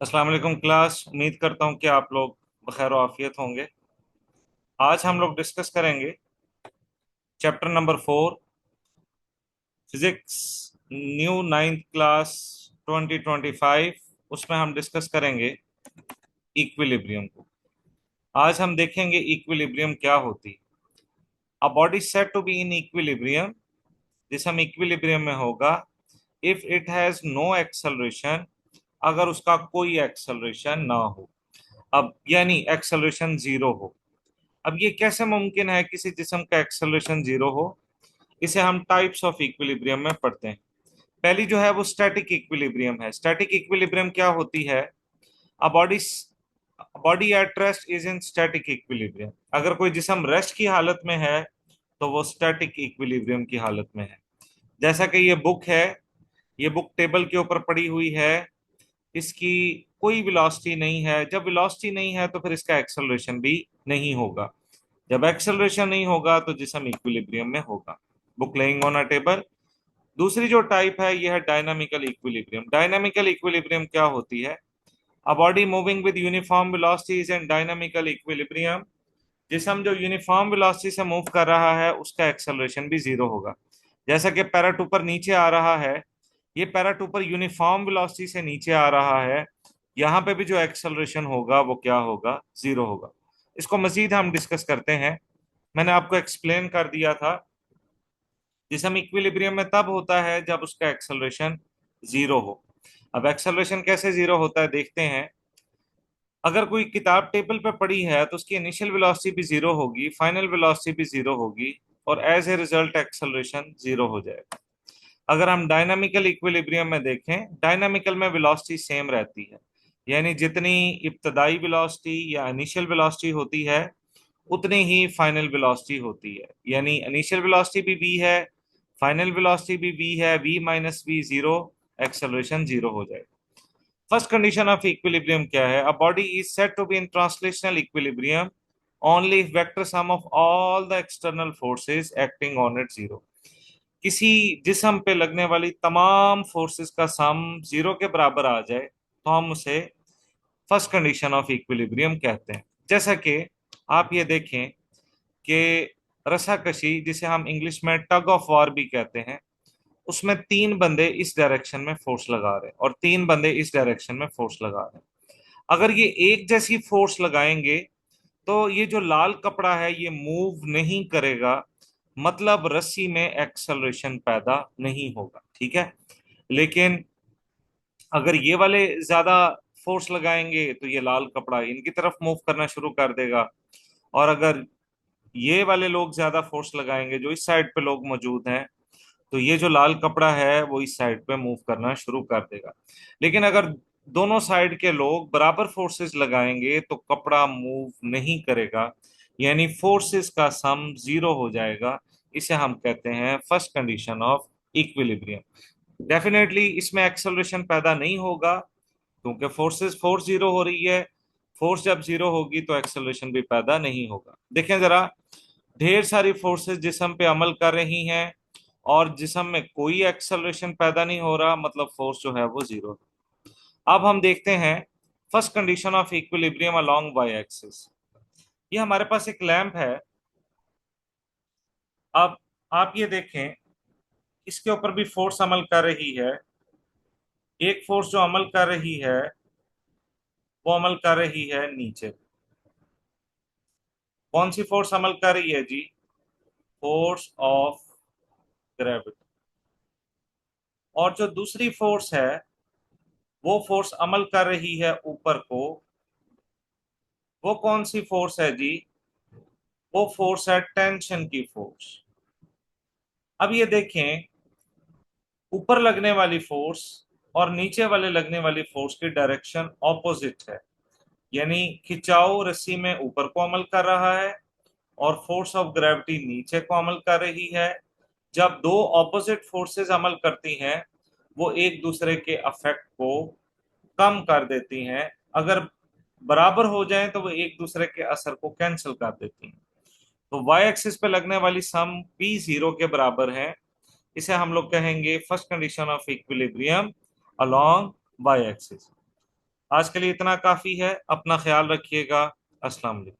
अस्सलाम वालेकुम क्लास। उम्मीद करता हूँ कि आप लोग बखैर आफियत होंगे। आज हम लोग डिस्कस करेंगे chapter number 4, physics, new ninth class 2025। उसमें हम डिस्कस करेंगे इक्विलिब्रियम को। आज हम देखेंगे इक्विलिब्रियम क्या होती है। A body said to be in equilibrium, जिस हम इक्विलिब्रियम में होगा if it has no acceleration, अगर उसका कोई एक्सेलरेशन ना हो। अब यानी एक्सेलरेशन जीरो हो। अब ये कैसे मुमकिन है किसी जिस्म का एक्सेलरेशन जीरो हो? इसे हम टाइप्स ऑफ इक्विलिब्रियम में पढ़ते हैं। पहली जो है वो स्टैटिक इक्विलिब्रियम है। स्टैटिक इक्विलिब्रियम क्या होती है? A body body at rest is in static equilibrium. अगर कोई जिस्म रेस्ट की हालत में है तो वो स्टैटिक इक्विलिब्रियम की हालत में है। जैसा कि ये बुक है, ये बुक टेबल के ऊपर पड़ी हुई है, इसकी कोई वेलोसिटी नहीं है। जब वेलोसिटी नहीं है तो फिर इसका एक्सेलरेशन भी नहीं होगा। जब एक्सेलरेशन नहीं होगा तो जिसम इक्विलिब्रियम में होगा। Book laying on a table. दूसरी जो टाइप है यह है डायनामिकल इक्विलिब्रियम। डायनामिकल इक्विलिब्रियम क्या होती है? A body moving with uniform velocity is in dynamical equilibrium. जिसम जो यूनिफॉर्म वेलोसिटी से मूव कर रहा है उसका एक्सेलरेशन भी जीरो होगा। जैसा कि पैराट ऊपर नीचे आ रहा है, ये पैराट ऊपर यूनिफॉर्म वेलोसिटी से नीचे आ रहा है, यहाँ पे भी जो एक्सेलरेशन होगा वो क्या होगा? जीरो होगा। इसको मजीद हम डिस्कस करते हैं। मैंने आपको एक्सप्लेन कर दिया था जिसम इक्विलिब्रियम में तब होता है जब उसका एक्सेलरेशन जीरो हो। अब एक्सेलरेशन कैसे जीरो होता है देखते हैं। अगर कोई किताब टेबल पे पड़ी है तो उसकी इनिशियल वेलोसिटी भी जीरो होगी, फाइनल वेलोसिटी भी जीरो होगी, और as a result acceleration zero हो जाएगा। अगर हम डायनामिकल इक्विलिब्रियम में देखें, डायनामिकल में वेलोसिटी सेम रहती है। यानी जितनी इब्तदाई वेलोसिटी या इनिशियल वेलोसिटी होती है उतनी ही फाइनल वेलोसिटी होती है। यानी इनिशियल वेलोसिटी भी v है, फाइनल वेलोसिटी भी v है, v minus v zero, acceleration zero हो जाएगा। फर्स्ट कंडीशन ऑफ इक्विलिब्रियम क्या है? A body is said to be in translational equilibrium only if vector sum of all the external forces acting on it zero. किसी जिस्म पे लगने वाली तमाम फोर्सेस का सम जीरो के बराबर आ जाए तो हम उसे फर्स्ट कंडीशन ऑफ इक्विलिब्रियम कहते हैं। जैसा कि आप ये देखें कि रस्साकशी, जिसे हम इंग्लिश में टग ऑफ वॉर भी कहते हैं, उसमें तीन बंदे इस डायरेक्शन में फोर्स लगा रहे हैं और तीन बंदे इस डायरेक्शन में फोर्स लगा रहे हैं। अगर ये एक जैसी फोर्स लगाएंगे तो ये जो लाल कपड़ा है ये मूव नहीं करेगा, मतलब रस्सी में एक्सेलरेशन पैदा नहीं होगा। ठीक है। लेकिन अगर ये वाले ज्यादा फोर्स लगाएंगे तो ये लाल कपड़ा इनकी तरफ मूव करना शुरू कर देगा, और अगर ये वाले लोग ज्यादा फोर्स लगाएंगे जो इस साइड पे लोग मौजूद हैं, तो ये जो लाल कपड़ा है वो इस साइड पे मूव करना शुरू कर देगा। लेकिन अगर दोनों साइड के लोग बराबर फोर्सेस लगाएंगे तो कपड़ा मूव नहीं करेगा, यानी फोर्सेस का सम जीरो हो जाएगा। इसे हम कहते हैं first condition of equilibrium. Definitely इसमें एक्सेलरेशन पैदा नहीं होगा क्योंकि फोर्स जीरो हो रही है। फोर्स जब जीरो होगी तो एक्सेलरेशन भी पैदा नहीं होगा। देखें जरा, ढेर सारी फोर्सेस जिस्म पे अमल कर रही हैं और जिस्म में कोई एक्सेलरेशन पैदा नहीं हो रहा, मतलब फोर्स जो है वो जीरो है। अब हम देखते हैं first condition of equilibrium along y axis. ये हमारे पास एक लैंप है। अब आप ये देखें, इसके ऊपर भी फोर्स अमल कर रही है। एक फोर्स जो अमल कर रही है वो अमल कर रही है नीचे। कौन सी फोर्स अमल कर रही है जी? Force of gravity. और जो दूसरी फोर्स है वो फोर्स अमल कर रही है ऊपर को। वो कौन सी फोर्स है जी? वो फोर्स है टेंशन की फोर्स। अब ये देखें, ऊपर लगने वाली फोर्स और नीचे वाले लगने वाली फोर्स की डायरेक्शन ऑपोजिट है। यानी खिंचाव रस्सी में ऊपर को अमल कर रहा है और फोर्स ऑफ ग्रेविटी नीचे को अमल कर रही है। जब दो ऑपोजिट फोर्सेस अमल करती हैं वो एक दूसरे के अफेक्ट को कम कर देती हैं। अगर बराबर हो जाए तो वो एक दूसरे के असर को कैंसिल कर देती हैं। तो वाई एक्सिस पे लगने वाली सम पी जीरो के बराबर है। इसे हम लोग कहेंगे first condition of equilibrium along y axis. आज के लिए इतना काफी है। अपना ख्याल रखिएगा। अस्सलाम वालेकुम।